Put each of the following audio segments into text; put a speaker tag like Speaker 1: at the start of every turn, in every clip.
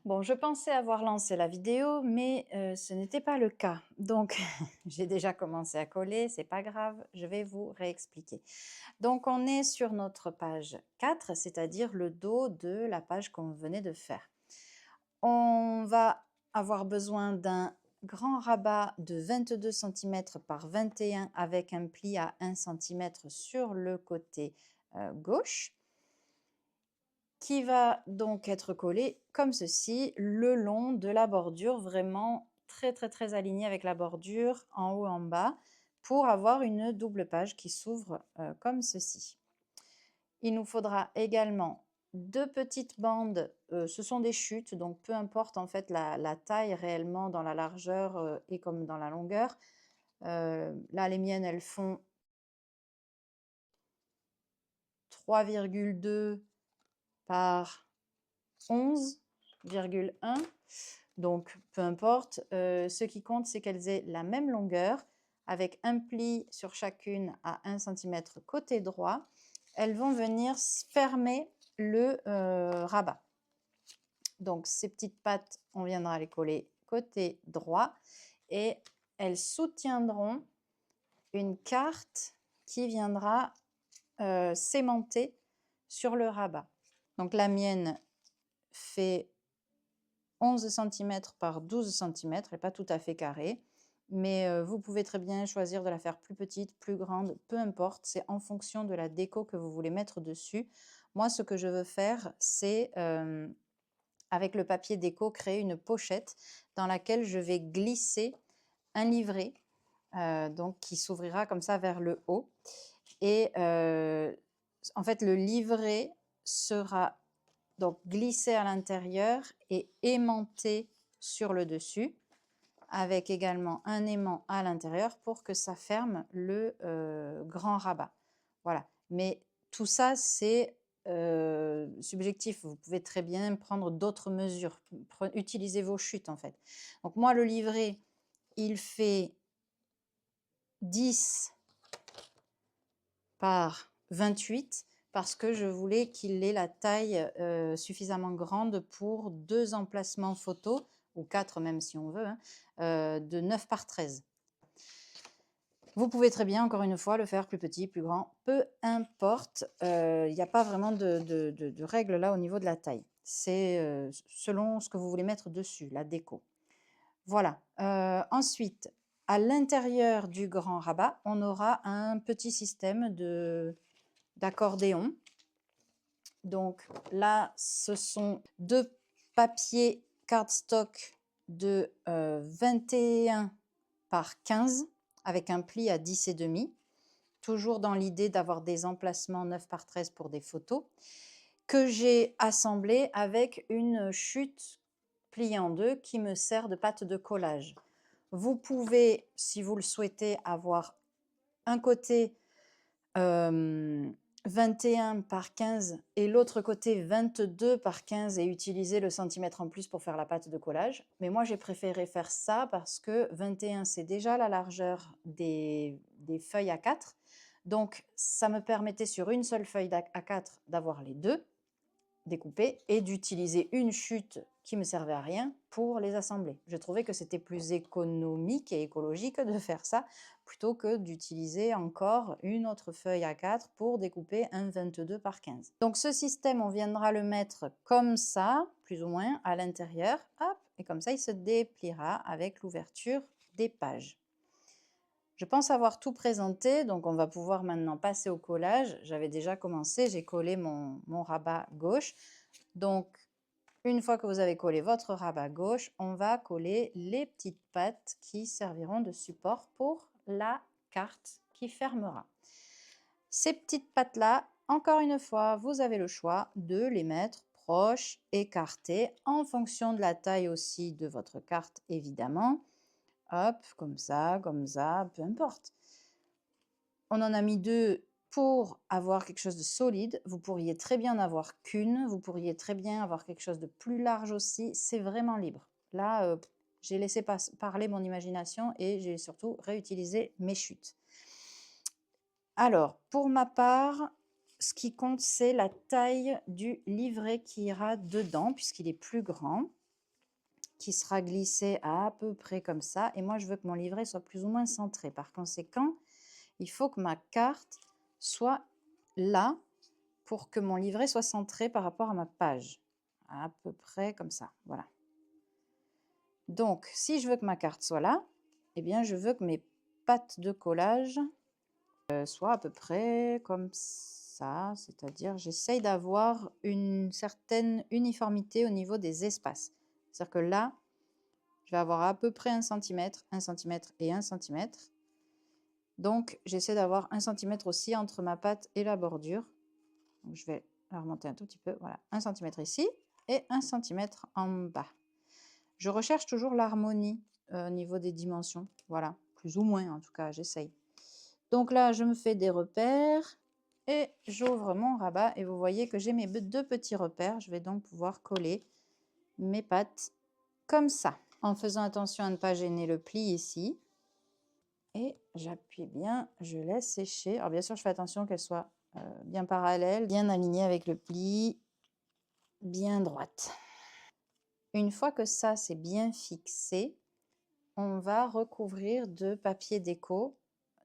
Speaker 1: Bon, je pensais avoir lancé la vidéo, mais ce n'était pas le cas. Donc, j'ai déjà commencé à coller, c'est pas grave, je vais vous réexpliquer. Donc, on est sur notre page 4, c'est-à-dire le dos de la page qu'on venait de faire. On va avoir besoin d'un grand rabat de 22 cm par 21 avec un pli à 1 cm sur le côté gauche qui va donc être collé comme ceci le long de la bordure, vraiment très aligné avec la bordure en haut en bas pour avoir une double page qui s'ouvre comme ceci. Il nous faudra également deux petites bandes, ce sont des chutes, donc peu importe en fait la taille réellement dans la largeur et comme dans la longueur. Là, les miennes, elles font 3,2 par 11,1. Donc, peu importe. Ce qui compte, c'est qu'elles aient la même longueur, avec un pli sur chacune à 1 cm côté droit. Elles vont venir fermer le rabat. Donc, ces petites pattes, on viendra les coller côté droit et elles soutiendront une carte qui viendra s'aimanter sur le rabat. Donc, la mienne fait 11 cm par 12 cm, elle n'est pas tout à fait carrée, mais vous pouvez très bien choisir de la faire plus petite, plus grande, peu importe, c'est en fonction de la déco que vous voulez mettre dessus. Moi, ce que je veux faire, c'est, avec le papier déco, créer une pochette dans laquelle je vais glisser un livret, donc qui s'ouvrira comme ça vers le haut et en fait, le livret sera donc glisser à l'intérieur et aimanter sur le dessus, avec également un aimant à l'intérieur pour que ça ferme le grand rabat. Voilà. Mais tout ça, c'est subjectif. Vous pouvez très bien prendre d'autres mesures. Utilisez vos chutes, en fait. Donc moi, le livret, il fait 10 par 28 parce que je voulais qu'il ait la taille suffisamment grande pour 2 emplacements photos, ou 4 même si on veut, hein, de 9 par 13. Vous pouvez très bien, encore une fois, le faire plus petit, plus grand, peu importe. Il n'y a pas vraiment de règle là au niveau de la taille. C'est selon ce que vous voulez mettre dessus, la déco. Voilà. Ensuite, à l'intérieur du grand rabat, on aura un petit système d'accordéon. Donc là, ce sont deux papiers cardstock de 21 par 15 avec un pli à 10,5, toujours dans l'idée d'avoir des emplacements 9 par 13 pour des photos, que j'ai assemblé avec une chute pliée en deux qui me sert de pâte de collage. Vous pouvez, si vous le souhaitez, avoir un côté 21 par 15 et l'autre côté 22 par 15 et utiliser le centimètre en plus pour faire la pâte de collage. Mais moi, j'ai préféré faire ça parce que 21, c'est déjà la largeur des feuilles A4. Donc, ça me permettait sur une seule feuille A4 d'avoir les deux découpés et d'utiliser une chute qui me servait à rien pour les assembler. Je trouvais que c'était plus économique et écologique de faire ça plutôt que d'utiliser encore une autre feuille A4 pour découper un 22 par 15. Donc ce système, on viendra le mettre comme ça, plus ou moins, à l'intérieur, hop, et comme ça, il se dépliera avec l'ouverture des pages. Je pense avoir tout présenté, donc on va pouvoir maintenant passer au collage. J'avais déjà commencé, j'ai collé mon rabat gauche. Donc, une fois que vous avez collé votre rabat gauche, on va coller les petites pattes qui serviront de support pour la carte qui fermera. Ces petites pattes-là, encore une fois, vous avez le choix de les mettre proches, écartées, en fonction de la taille aussi de votre carte, évidemment. Hop, comme ça, peu importe. On en a mis deux pour avoir quelque chose de solide. Vous pourriez très bien en avoir qu'une. Vous pourriez très bien avoir quelque chose de plus large aussi. C'est vraiment libre. Là, j'ai laissé parler mon imagination et j'ai surtout réutilisé mes chutes. Alors, pour ma part, ce qui compte, c'est la taille du livret qui ira dedans, puisqu'il est plus grand. qui sera glissé à peu près comme ça. Et moi, je veux que mon livret soit plus ou moins centré. Par conséquent, il faut que ma carte soit là pour que mon livret soit centré par rapport à ma page. À peu près comme ça, voilà. Donc, si je veux que ma carte soit là, eh bien, je veux que mes pattes de collage soient à peu près comme ça. C'est-à-dire, j'essaye d'avoir une certaine uniformité au niveau des espaces. C'est-à-dire que là, je vais avoir à peu près 1 cm, 1 cm et 1 cm. Donc, j'essaie d'avoir 1 cm aussi entre ma patte et la bordure. Donc, je vais la remonter un tout petit peu. Voilà, 1 cm ici et 1 cm en bas. Je recherche toujours l'harmonie au niveau des dimensions. Voilà, plus ou moins en tout cas, j'essaye. Donc là, je me fais des repères et j'ouvre mon rabat. Et vous voyez que j'ai mes 2 petits repères. Je vais donc pouvoir coller mes pattes comme ça. En faisant attention à ne pas gêner le pli ici. Et j'appuie bien, je laisse sécher. Alors bien sûr, je fais attention qu'elle soit bien parallèle, bien alignée avec le pli, bien droite. Une fois que ça, c'est bien fixé, on va recouvrir de papier déco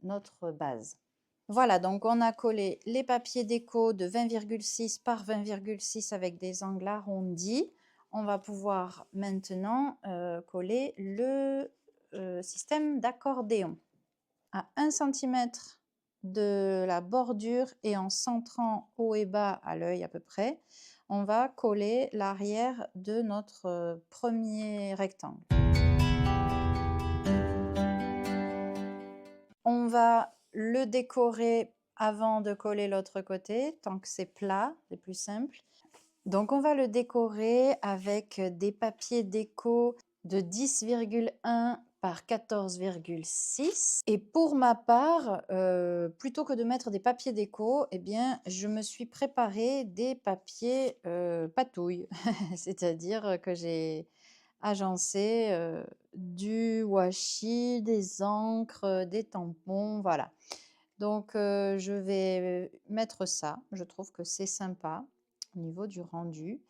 Speaker 1: notre base. Voilà, donc on a collé les papiers déco de 20,6 par 20,6 avec des angles arrondis. On va pouvoir maintenant coller le système d'accordéon. À 1 cm de la bordure et en centrant haut et bas à l'œil à peu près, on va coller l'arrière de notre premier rectangle. On va le décorer avant de coller l'autre côté, tant que c'est plat, c'est plus simple. Donc on va le décorer avec des papiers déco de 10,1 par 14,6. Et pour ma part, plutôt que de mettre des papiers déco, eh bien, je me suis préparé des papiers patouille, c'est-à-dire que j'ai agencé du washi, des encres, des tampons, voilà. Donc, je vais mettre ça. Je trouve que c'est sympa au niveau du rendu.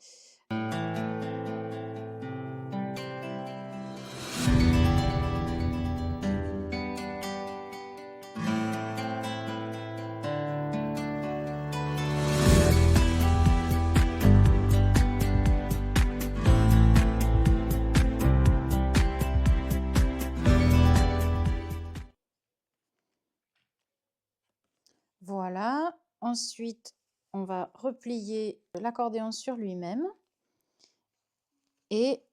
Speaker 1: Voilà. Ensuite, on va replier l'accordéon sur lui-même et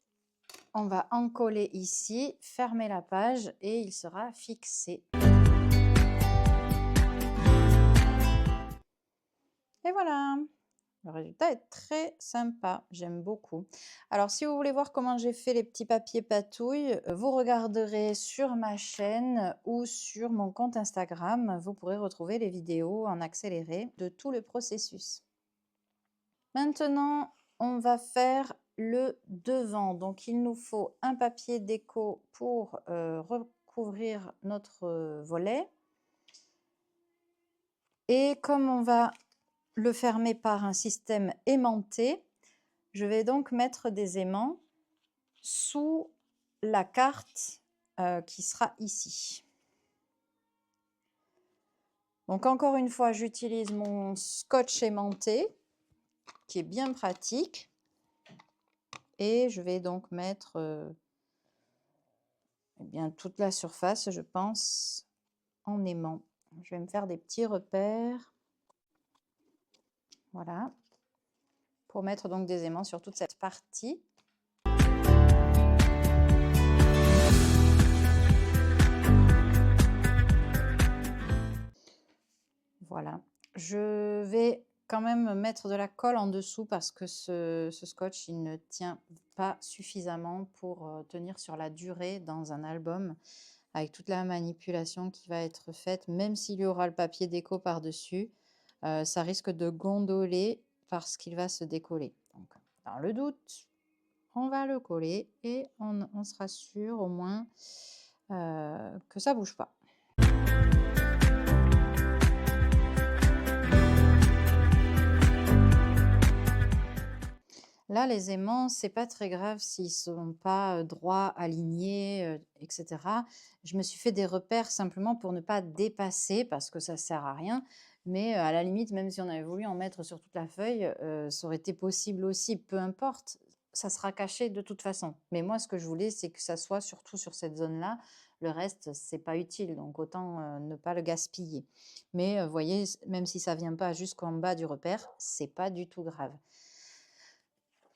Speaker 1: on va en coller ici, fermer la page et il sera fixé. Et voilà, le résultat est très sympa, j'aime beaucoup. Alors si vous voulez voir comment j'ai fait les petits papiers patouilles, vous regarderez sur ma chaîne ou sur mon compte Instagram. Vous pourrez retrouver les vidéos en accéléré de tout le processus. Maintenant, on va faire le devant. Donc il nous faut un papier déco pour recouvrir notre volet. Et comme on va le fermer par un système aimanté, je vais donc mettre des aimants sous la carte qui sera ici. Donc encore une fois, j'utilise mon scotch aimanté qui est bien pratique et je vais donc mettre eh bien, toute la surface, je pense, en aimant. Je vais me faire des petits repères. Voilà, pour mettre donc des aimants sur toute cette partie. Voilà, je vais quand même mettre de la colle en dessous parce que ce scotch, il ne tient pas suffisamment pour tenir sur la durée dans un album avec toute la manipulation qui va être faite, même s'il y aura le papier déco par-dessus. Ça risque de gondoler parce qu'il va se décoller. Donc, dans le doute, on va le coller et on sera sûr au moins que ça ne bouge pas. Là, les aimants, c'est pas très grave s'ils sont pas, droits, alignés, et cetera. Je me suis fait des repères simplement pour ne pas dépasser parce que ça sert à rien, mais à la limite, même si on avait voulu en mettre sur toute la feuille, ça aurait été possible aussi, peu importe, ça sera caché de toute façon. Mais moi, ce que je voulais, c'est que ça soit surtout sur cette zone-là. Le reste, c'est pas utile, donc autant, ne pas le gaspiller. Mais, vous voyez, même si ça vient pas jusqu'en bas du repère, c'est pas du tout grave.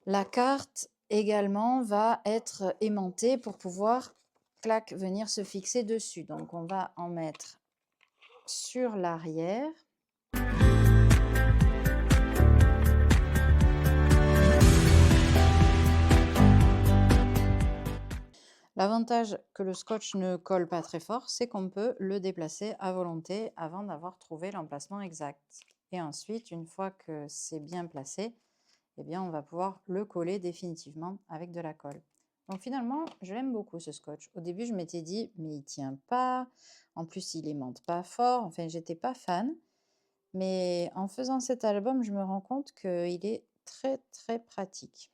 Speaker 1: La carte également va être aimantée pour pouvoir, clac, venir se fixer dessus. Donc on va en mettre sur l'arrière. L'avantage que le scotch ne colle pas très fort, c'est qu'on peut le déplacer à volonté avant d'avoir trouvé l'emplacement exact. Et ensuite, une fois que c'est bien placé, eh bien, on va pouvoir le coller définitivement avec de la colle. Donc finalement, je l'aime beaucoup ce scotch. Au début, je m'étais dit, mais il tient pas. En plus, il aimante pas fort. Enfin, j'étais pas fan. Mais en faisant cet album, je me rends compte qu'il est très, très pratique.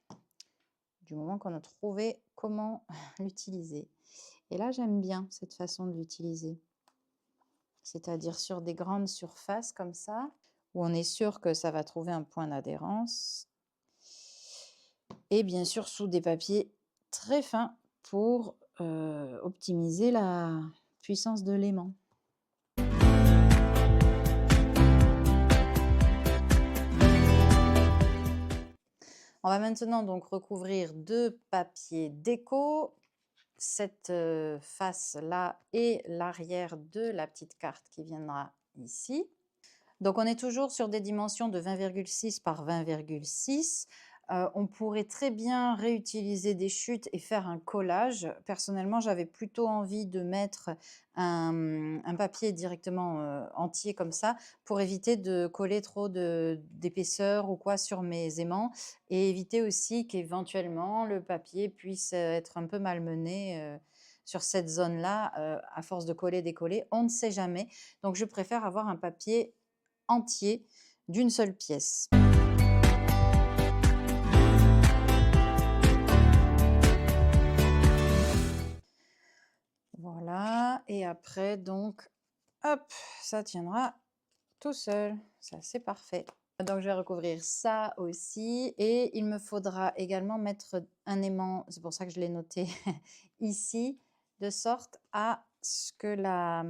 Speaker 1: Du moment qu'on a trouvé comment l'utiliser. Et là, j'aime bien cette façon de l'utiliser. C'est-à-dire sur des grandes surfaces comme ça, où on est sûr que ça va trouver un point d'adhérence. Et bien sûr sous des papiers très fins pour optimiser la puissance de l'aimant. On va maintenant donc recouvrir de papier déco cette face-là et l'arrière de la petite carte qui viendra ici. Donc on est toujours sur des dimensions de 20,6 par 20,6. On pourrait très bien réutiliser des chutes et faire un collage. Personnellement, j'avais plutôt envie de mettre un papier directement entier comme ça pour éviter de coller trop d'épaisseur ou quoi sur mes aimants et éviter aussi qu'éventuellement le papier puisse être un peu malmené sur cette zone-là à force de coller, décoller. On ne sait jamais. Donc je préfère avoir un papier entier d'une seule pièce. Voilà, et après donc, hop, ça tiendra tout seul. Ça, c'est parfait. Donc, je vais recouvrir ça aussi et il me faudra également mettre un aimant, c'est pour ça que je l'ai noté ici, de sorte à ce que la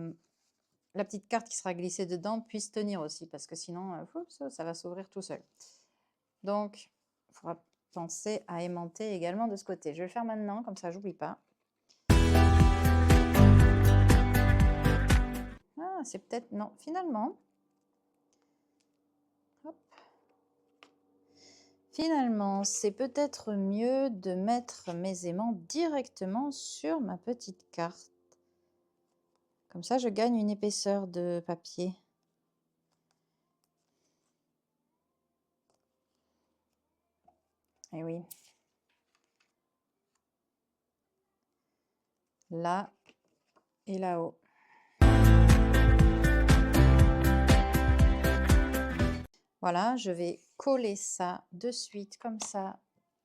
Speaker 1: petite carte qui sera glissée dedans puisse tenir aussi, parce que sinon, ça va s'ouvrir tout seul. Donc, il faudra penser à aimanter également de ce côté. Je vais le faire maintenant, comme ça, j'oublie pas. Ah, c'est peut-être... Non, finalement. Hop. Finalement, c'est peut-être mieux de mettre mes aimants directement sur ma petite carte. Comme ça, je gagne une épaisseur de papier. Eh oui. Là et là-haut. Voilà, je vais coller ça de suite, comme ça,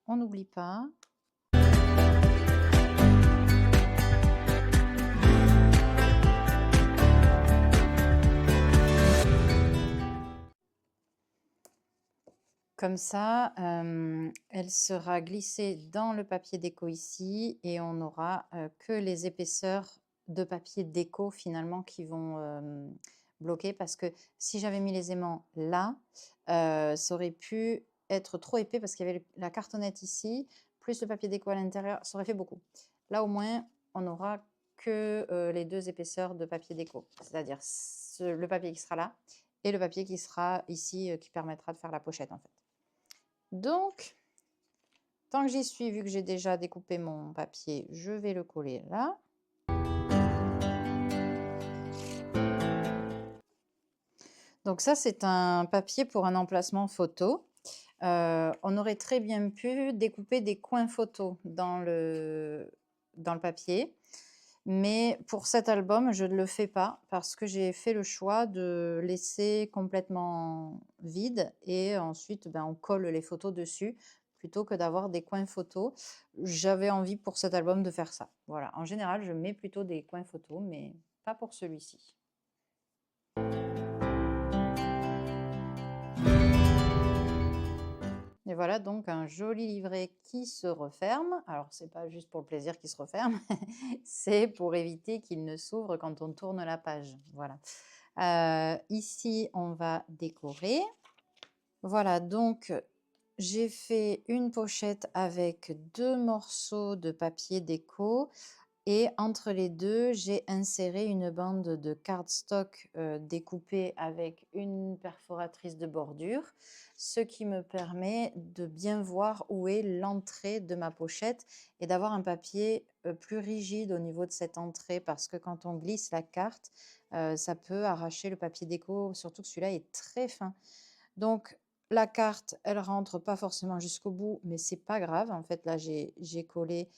Speaker 1: on n'oublie pas. Comme ça, elle sera glissée dans le papier déco ici et on n'aura que les épaisseurs de papier déco finalement qui vont bloquer parce que si j'avais mis les aimants là, ça aurait pu être trop épais parce qu'il y avait la cartonnette ici, plus le papier déco à l'intérieur, ça aurait fait beaucoup. Là au moins, on n'aura que les deux épaisseurs de papier déco, c'est-à-dire le papier qui sera là et le papier qui sera ici qui permettra de faire la pochette en fait. Donc, tant que j'y suis, vu que j'ai déjà découpé mon papier, je vais le coller là. Donc ça, c'est un papier pour un emplacement photo. On aurait très bien pu découper des coins photos dans le papier. Mais pour cet album, je ne le fais pas parce que j'ai fait le choix de laisser complètement vide et ensuite, on colle les photos dessus plutôt que d'avoir des coins photos. J'avais envie pour cet album de faire ça. Voilà, en général, je mets plutôt des coins photos, mais pas pour celui-ci. Et voilà donc un joli livret qui se referme. Alors, c'est pas juste pour le plaisir qu'il se referme, c'est pour éviter qu'il ne s'ouvre quand on tourne la page. Voilà. Ici, on va décorer. Voilà, donc j'ai fait une pochette avec 2 morceaux de papier déco et entre les 2, j'ai inséré une bande de cardstock, découpée avec une perforatrice de bordure, ce qui me permet de bien voir où est l'entrée de ma pochette et d'avoir un papier, plus rigide au niveau de cette entrée parce que quand on glisse la carte, ça peut arracher le papier déco, surtout que celui-là est très fin. Donc la carte, elle rentre pas forcément jusqu'au bout, mais c'est pas grave. En fait, là, j'ai collé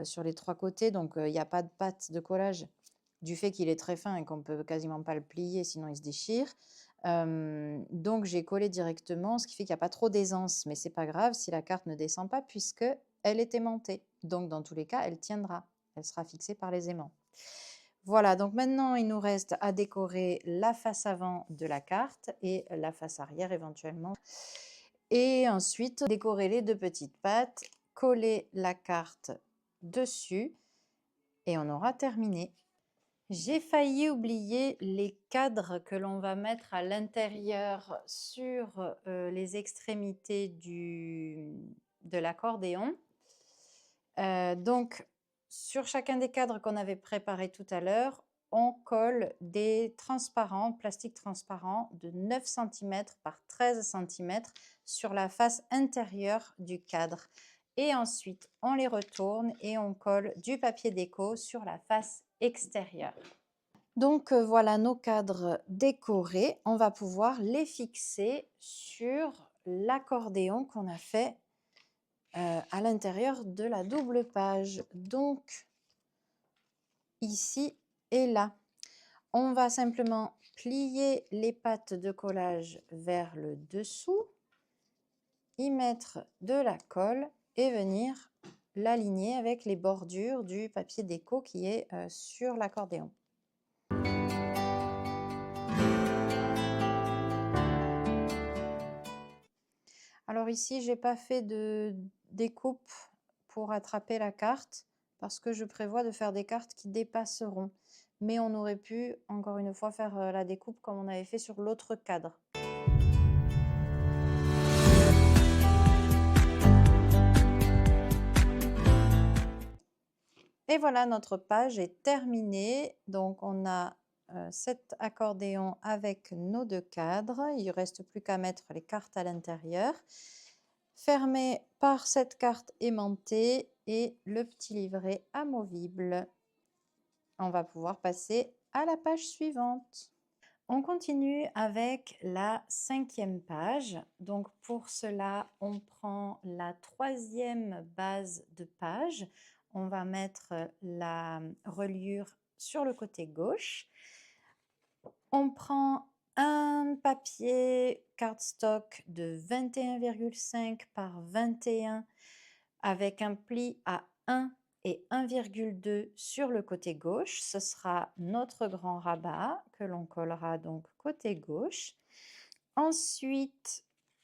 Speaker 1: sur les 3 côtés, donc il n'y a pas de patte de collage du fait qu'il est très fin et qu'on peut quasiment pas le plier, sinon il se déchire. Donc j'ai collé directement, ce qui fait qu'il n'y a pas trop d'aisance, mais c'est pas grave si la carte ne descend pas puisque elle est aimantée. Donc dans tous les cas, elle tiendra. Elle sera fixée par les aimants. Voilà, donc maintenant, il nous reste à décorer la face avant de la carte et la face arrière éventuellement. Et ensuite, décorer les 2 petites pattes, coller la carte dessus et on aura terminé. J'ai failli oublier les cadres que l'on va mettre à l'intérieur sur les extrémités de l'accordéon. Donc, sur chacun des cadres qu'on avait préparés tout à l'heure, on colle des transparents, plastique transparent de 9 cm par 13 cm sur la face intérieure du cadre. Et ensuite, on les retourne et on colle du papier déco sur la face extérieure. Donc voilà nos cadres décorés. On va pouvoir les fixer sur l'accordéon qu'on a fait à l'intérieur de la double page. Donc, ici et là, on va simplement plier les pattes de collage vers le dessous, y mettre de la colle et venir l'aligner avec les bordures du papier déco qui est sur l'accordéon. Alors ici, j'ai pas fait de découpe pour attraper la carte parce que je prévois de faire des cartes qui dépasseront. Mais on aurait pu, encore une fois, faire la découpe comme on avait fait sur l'autre cadre. Et voilà, notre page est terminée. Donc on a cet accordéon avec nos 2 cadres. Il ne reste plus qu'à mettre les cartes à l'intérieur. Fermé par cette carte aimantée et le petit livret amovible. On va pouvoir passer à la page suivante. On continue avec la 5e page. Donc pour cela, on prend la 3e base de page. On va mettre la reliure sur le côté gauche. On prend un papier cardstock de 21,5 par 21 avec un pli à 1 et 1,2 sur le côté gauche. Ce sera notre grand rabat que l'on collera donc côté gauche. Ensuite,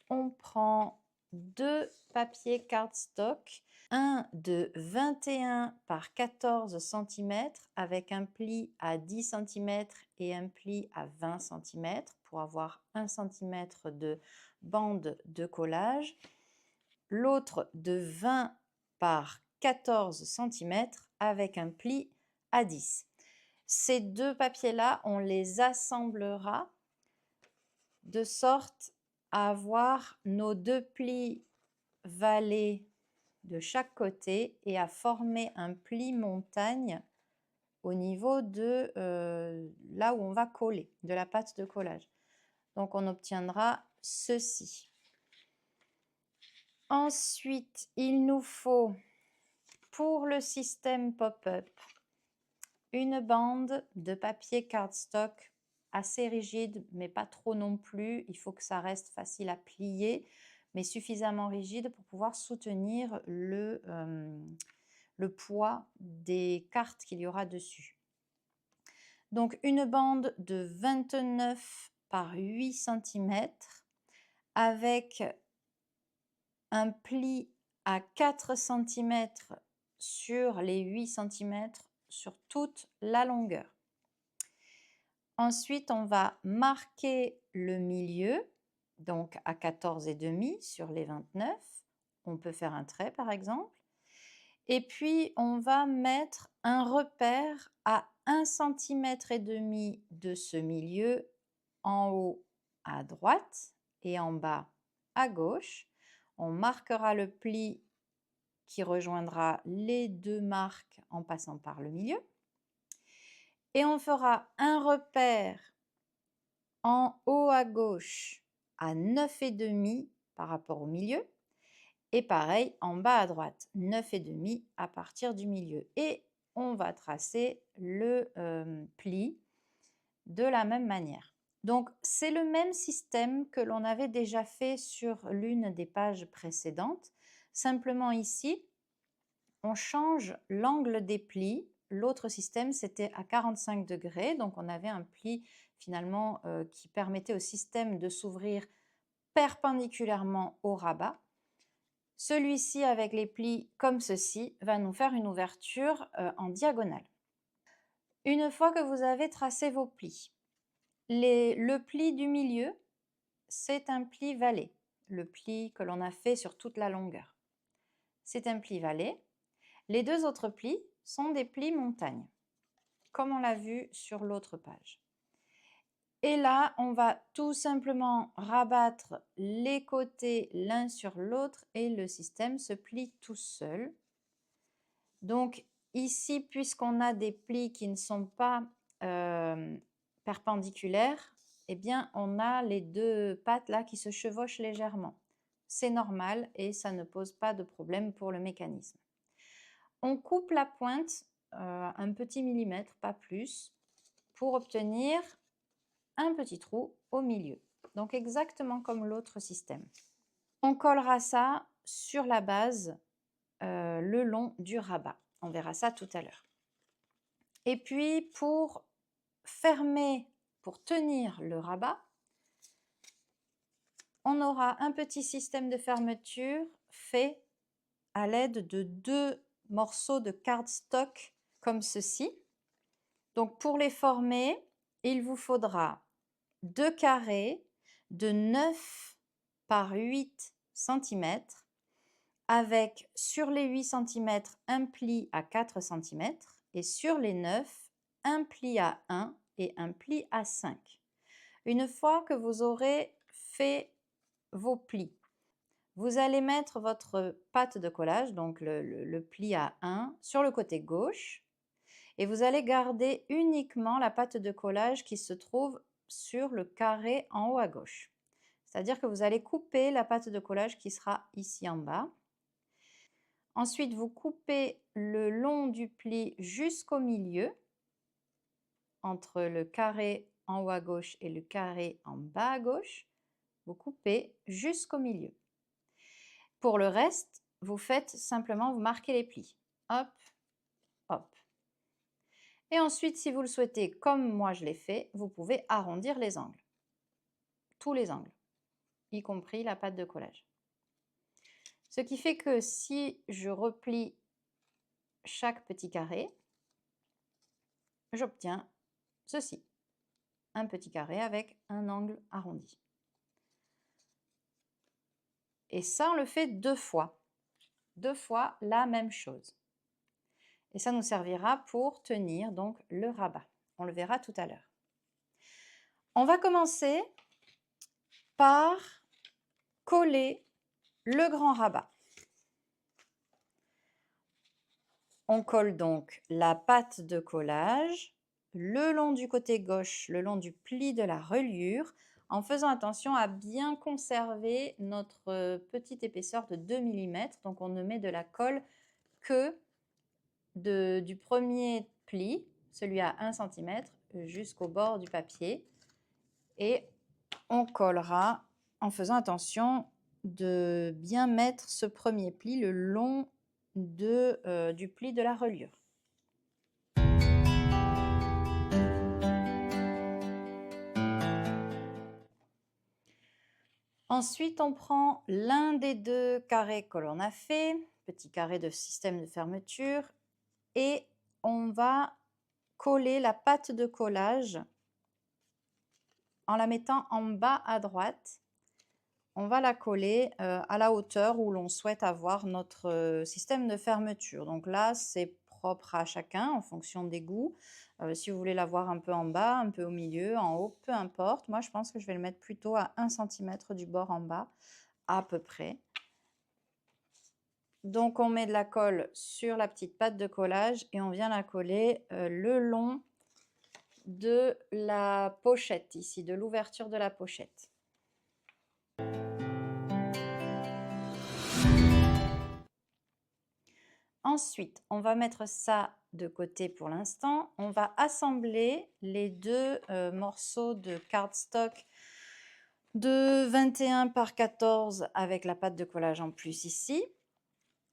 Speaker 1: on prend 2 papiers cardstock, un de 21 par 14 cm avec un pli à 10 cm et un pli à 20 cm pour avoir 1 cm de bande de collage. L'autre de 20 par 14 cm avec un pli à 10. Ces 2 papiers-là, on les assemblera de sorte à avoir nos 2 plis vallés de chaque côté et à former un pli montagne au niveau de là où on va coller, de la pâte de collage. Donc on obtiendra ceci. Ensuite, il nous faut pour le système pop-up une bande de papier cardstock assez rigide, mais pas trop non plus. Il faut que ça reste facile à plier mais suffisamment rigide pour pouvoir soutenir le poids des cartes qu'il y aura dessus. Donc une bande de 29 par 8 cm avec un pli à 4 cm sur les 8 cm sur toute la longueur. Ensuite, on va marquer le milieu, donc à 14,5 sur les 29. On peut faire un trait par exemple. Et puis, on va mettre un repère à 1,5 cm de ce milieu, en haut à droite et en bas à gauche. On marquera le pli qui rejoindra les deux marques en passant par le milieu. Et on fera un repère en haut à gauche à 9,5 par rapport au milieu. Et pareil, en bas à droite, 9,5 à partir du milieu. Et on va tracer le pli de la même manière. Donc, c'est le même système que l'on avait déjà fait sur l'une des pages précédentes. Simplement ici, on change l'angle des plis. L'autre système, c'était à 45 degrés. Donc, on avait un pli finalement qui permettait au système de s'ouvrir perpendiculairement au rabat. Celui-ci, avec les plis comme ceci, va nous faire une ouverture en diagonale. Une fois que vous avez tracé vos plis, le pli du milieu, c'est un pli valet, le pli que l'on a fait sur toute la longueur. C'est un pli valet. Les deux autres plis sont des plis montagne, comme on l'a vu sur l'autre page. Et là, on va tout simplement rabattre les côtés l'un sur l'autre et le système se plie tout seul. Donc ici, puisqu'on a des plis qui ne sont pas perpendiculaires, eh bien, on a les deux pattes là qui se chevauchent légèrement. C'est normal et ça ne pose pas de problème pour le mécanisme. On coupe la pointe un petit millimètre, pas plus, pour obtenir un petit trou au milieu. Donc exactement comme l'autre système. On collera ça sur la base le long du rabat. On verra ça tout à l'heure. Et puis pour fermer, pour tenir le rabat, on aura un petit système de fermeture fait à l'aide de deux morceaux de cardstock comme ceci. Donc pour les former, il vous faudra deux carrés de 9 par 8 cm avec sur les 8 cm un pli à 4 cm et sur les 9 un pli à 1 et un pli à 5. Une fois que vous aurez fait vos plis, vous allez mettre votre pâte de collage, donc le pli à 1, sur le côté gauche et vous allez garder uniquement la pâte de collage qui se trouve sur le carré en haut à gauche. C'est-à-dire que vous allez couper la pâte de collage qui sera ici en bas. Ensuite, vous coupez le long du pli jusqu'au milieu, entre le carré en haut à gauche et le carré en bas à gauche. Vous coupez jusqu'au milieu. Pour le reste, vous faites simplement, vous marquez les plis. Hop, hop. Et ensuite, si vous le souhaitez, comme moi je l'ai fait, vous pouvez arrondir les angles. Tous les angles, y compris la pâte de collage. Ce qui fait que si je replie chaque petit carré, j'obtiens ceci. Un petit carré avec un angle arrondi. Et ça, on le fait deux fois. Deux fois la même chose. Et ça nous servira pour tenir donc le rabat. On le verra tout à l'heure. On va commencer par coller le grand rabat. On colle donc la pâte de collage le long du côté gauche, le long du pli de la reliure, en faisant attention à bien conserver notre petite épaisseur de 2 mm. Donc on ne met de la colle que du premier pli, celui à 1 cm, jusqu'au bord du papier. Et on collera en faisant attention de bien mettre ce premier pli le long du pli de la reliure. Ensuite, on prend l'un des deux carrés que l'on a fait, petit carré de système de fermeture, et on va coller la pâte de collage en la mettant en bas à droite. On va la coller à la hauteur où l'on souhaite avoir notre système de fermeture. Donc là, c'est propre à chacun en fonction des goûts. Si vous voulez l'avoir un peu en bas, un peu au milieu, en haut, peu importe. Moi, je pense que je vais le mettre plutôt à 1 cm du bord en bas, à peu près. Donc, on met de la colle sur la petite pâte de collage et on vient la coller le long de la pochette ici, de l'ouverture de la pochette. Ensuite, on va mettre ça de côté pour l'instant. On va assembler les deux morceaux de cardstock de 21 par 14 avec la pâte de collage en plus ici.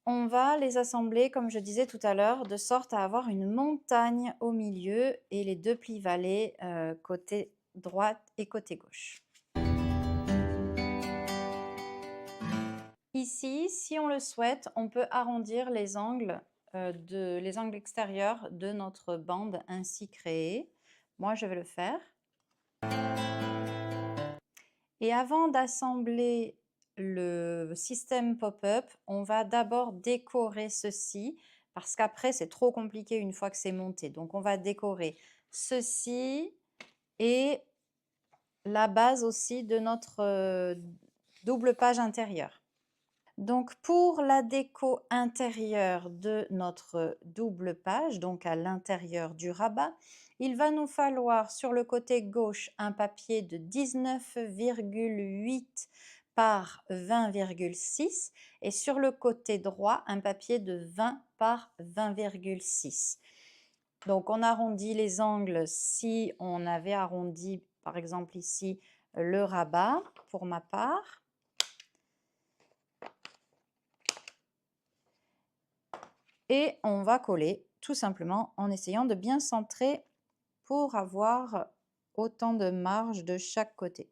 Speaker 1: On va les assembler, comme je disais tout à l'heure, de sorte à avoir une montagne au milieu et les deux plis vallées côté droite et côté gauche. Ici, si on le souhaite, on peut arrondir les angles extérieurs de notre bande ainsi créée. Moi, je vais le faire. Et avant d'assembler le système pop-up, on va d'abord décorer ceci parce qu'après, c'est trop compliqué une fois que c'est monté. Donc, on va décorer ceci et la base aussi de notre double page intérieure. Donc, pour la déco intérieure de notre double page, donc à l'intérieur du rabat, il va nous falloir sur le côté gauche un papier de 19,8 par 20,6 et sur le côté droit un papier de 20 par 20,6. Donc, on arrondit les angles si on avait arrondi, par exemple ici, le rabat pour ma part. Et on va coller tout simplement en essayant de bien centrer pour avoir autant de marge de chaque côté.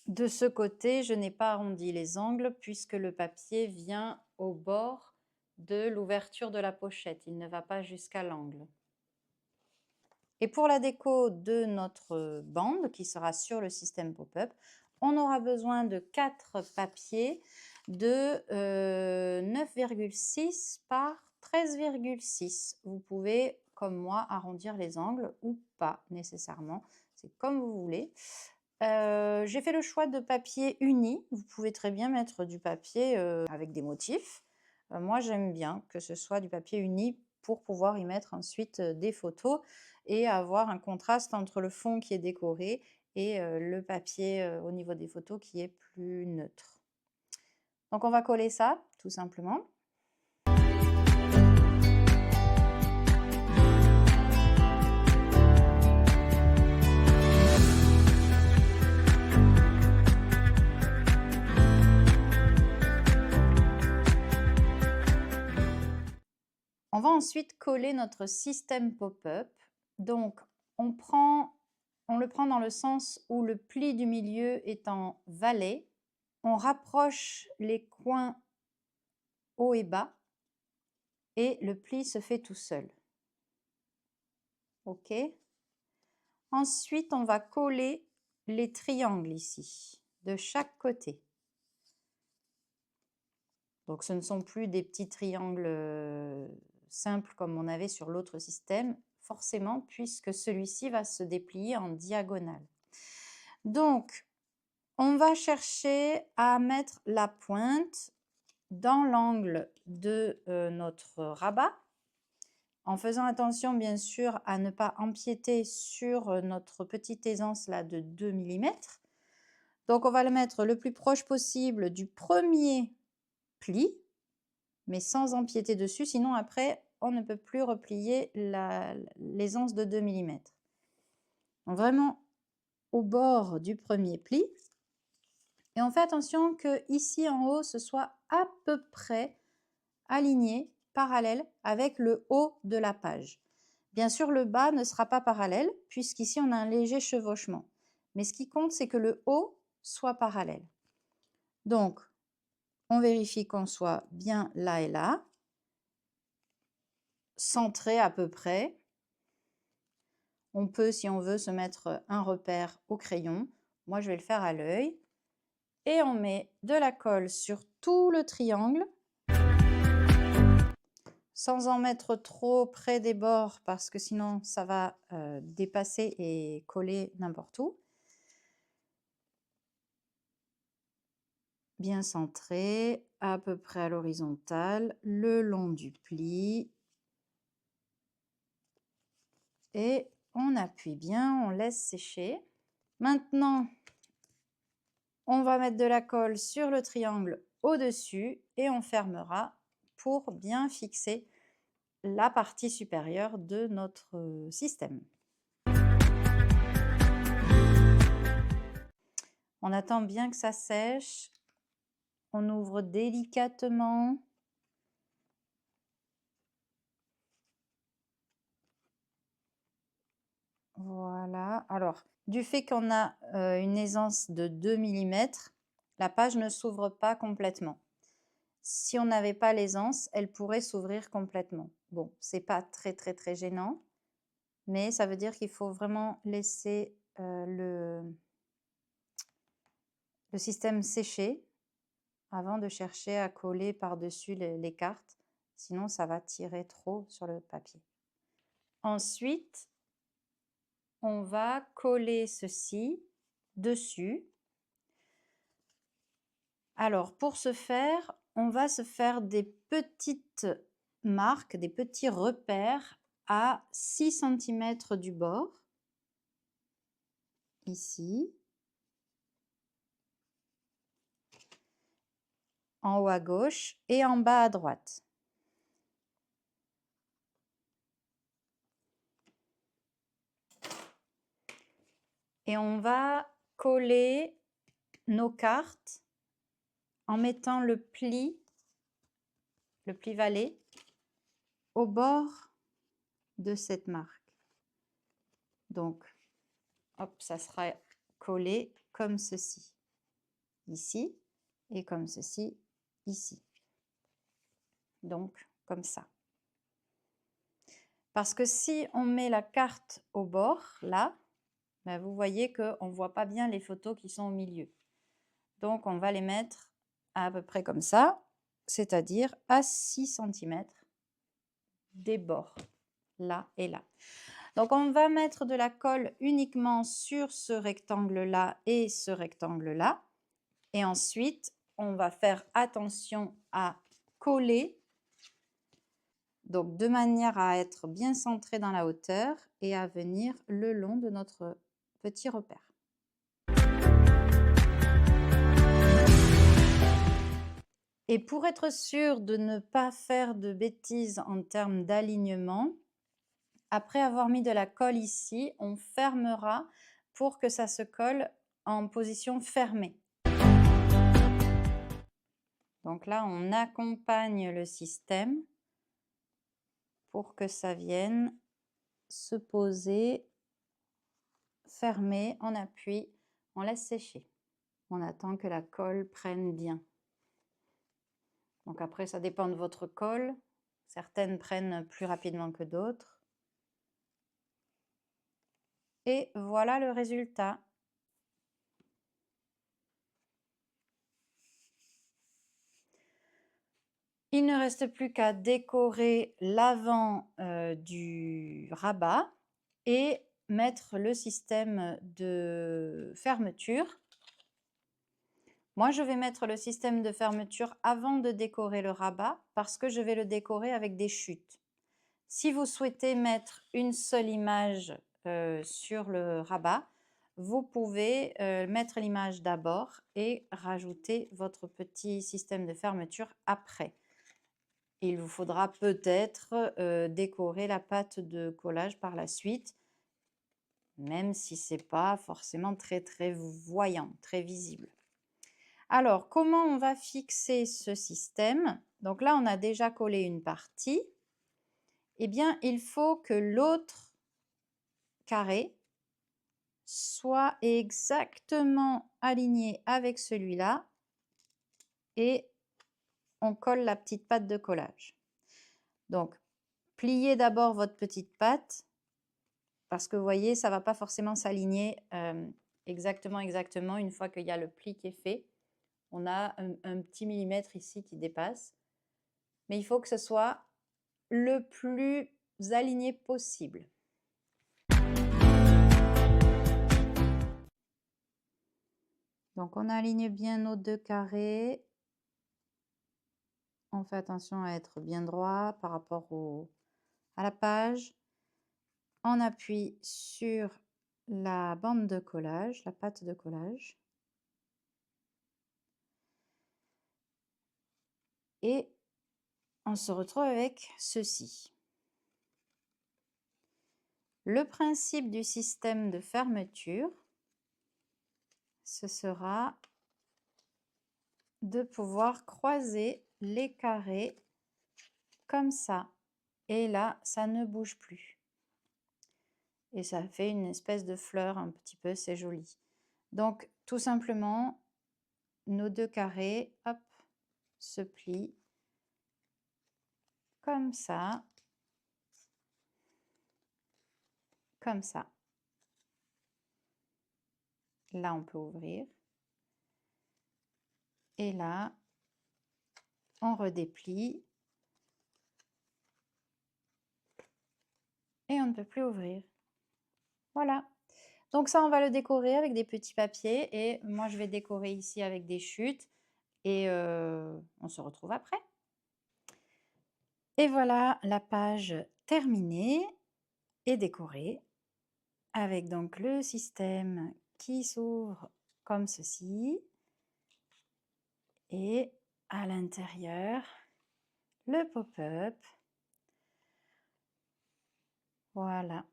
Speaker 1: De ce côté, je n'ai pas arrondi les angles puisque le papier vient au bord de l'ouverture de la pochette. Il ne va pas jusqu'à l'angle. Et pour la déco de notre bande qui sera sur le système pop-up, on aura besoin de 4 papiers de 9,6 par 13,6. Vous pouvez, comme moi, arrondir les angles ou pas nécessairement. C'est comme vous voulez. J'ai fait le choix de papier uni. Vous pouvez très bien mettre du papier avec des motifs. Moi, j'aime bien que ce soit du papier uni pour pouvoir y mettre ensuite des photos et avoir un contraste entre le fond qui est décoré et le papier au niveau des photos qui est plus neutre. Donc on va coller ça tout simplement. On va ensuite coller notre système pop-up. Donc, on le prend dans le sens où le pli du milieu est en valet. On rapproche les coins haut et bas et le pli se fait tout seul. OK. Ensuite, on va coller les triangles ici, de chaque côté. Donc, ce ne sont plus des petits triangles simple comme on avait sur l'autre système, forcément, puisque celui-ci va se déplier en diagonale. Donc, on va chercher à mettre la pointe dans l'angle de notre rabat, en faisant attention, bien sûr, à ne pas empiéter sur notre petite aisance là de 2 mm. Donc, on va le mettre le plus proche possible du premier pli. mais sans empiéter dessus, sinon après, on ne peut plus replier l'aisance de 2 mm. Donc vraiment au bord du premier pli. Et on fait attention que ici en haut, ce soit à peu près aligné, parallèle avec le haut de la page. Bien sûr, le bas ne sera pas parallèle, puisqu'ici on a un léger chevauchement. Mais ce qui compte, c'est que le haut soit parallèle. Donc, on vérifie qu'on soit bien là et là, centré à peu près. On peut, si on veut, se mettre un repère au crayon. Moi, je vais le faire à l'œil. Et on met de la colle sur tout le triangle, sans en mettre trop près des bords, parce que sinon, ça va dépasser et coller n'importe où. Bien centré, à peu près à l'horizontale, le long du pli. Et on appuie bien, on laisse sécher. Maintenant, on va mettre de la colle sur le triangle au-dessus et on fermera pour bien fixer la partie supérieure de notre système. On attend bien que ça sèche. On ouvre délicatement. Voilà. Alors, du fait qu'on a une aisance de 2 mm, la page ne s'ouvre pas complètement. Si on n'avait pas l'aisance, elle pourrait s'ouvrir complètement. Bon, c'est pas très gênant, mais ça veut dire qu'il faut vraiment laisser le système sécher avant de chercher à coller par-dessus les cartes. Sinon, ça va tirer trop sur le papier. Ensuite, on va coller ceci dessus. Alors, pour ce faire, on va se faire des petites marques, des petits repères à 6 cm du bord. Ici. En haut à gauche et en bas à droite. Et on va coller nos cartes en mettant le pli valet, au bord de cette marque. Donc, hop, ça sera collé comme ceci, ici, et comme ceci, ici. Donc, comme ça. Parce que si on met la carte au bord, là, ben vous voyez qu'on ne voit pas bien les photos qui sont au milieu. Donc, on va les mettre à peu près comme ça, c'est-à-dire à 6 cm des bords, là et là. Donc, on va mettre de la colle uniquement sur ce rectangle-là et ce rectangle-là. Et ensuite, on va faire attention à coller, donc de manière à être bien centré dans la hauteur et à venir le long de notre petit repère. Et pour être sûr de ne pas faire de bêtises en termes d'alignement, après avoir mis de la colle ici, on fermera pour que ça se colle en position fermée. Donc là, on accompagne le système pour que ça vienne se poser, fermé, on appuie, on laisse sécher. On attend que la colle prenne bien. Donc après, ça dépend de votre colle. Certaines prennent plus rapidement que d'autres. Et voilà le résultat. Il ne reste plus qu'à décorer l'avant du rabat et mettre le système de fermeture. Moi, je vais mettre le système de fermeture avant de décorer le rabat parce que je vais le décorer avec des chutes. Si vous souhaitez mettre une seule image sur le rabat, vous pouvez mettre l'image d'abord et rajouter votre petit système de fermeture après. Il vous faudra peut-être décorer la pâte de collage par la suite, même si c'est pas forcément très voyant, très visible. Alors, comment on va fixer ce système? Donc là, on a déjà collé une partie. Eh bien, il faut que l'autre carré soit exactement aligné avec celui-là et on colle la petite pâte de collage. Donc, pliez d'abord votre petite pâte parce que vous voyez, ça ne va pas forcément s'aligner exactement une fois qu'il y a le pli qui est fait. On a un petit millimètre ici qui dépasse. Mais il faut que ce soit le plus aligné possible. Donc, on aligne bien nos 2 carrés. On fait attention à être bien droit par rapport à la page. On appuie sur la bande de collage, la pâte de collage. Et on se retrouve avec ceci. Le principe du système de fermeture, ce sera de pouvoir croiser les carrés comme ça. Et là, ça ne bouge plus. Et ça fait une espèce de fleur un petit peu, c'est joli. Donc, tout simplement, nos 2 carrés, hop, se plient comme ça. Comme ça. Là, on peut ouvrir. Et là, on redéplie. Et on ne peut plus ouvrir. Voilà. Donc ça, on va le décorer avec des petits papiers. Et moi, je vais décorer ici avec des chutes. Et on se retrouve après. Et voilà la page terminée et décorée. Avec donc le système qui s'ouvre comme ceci. Et à l'intérieur, le pop-up. Voilà.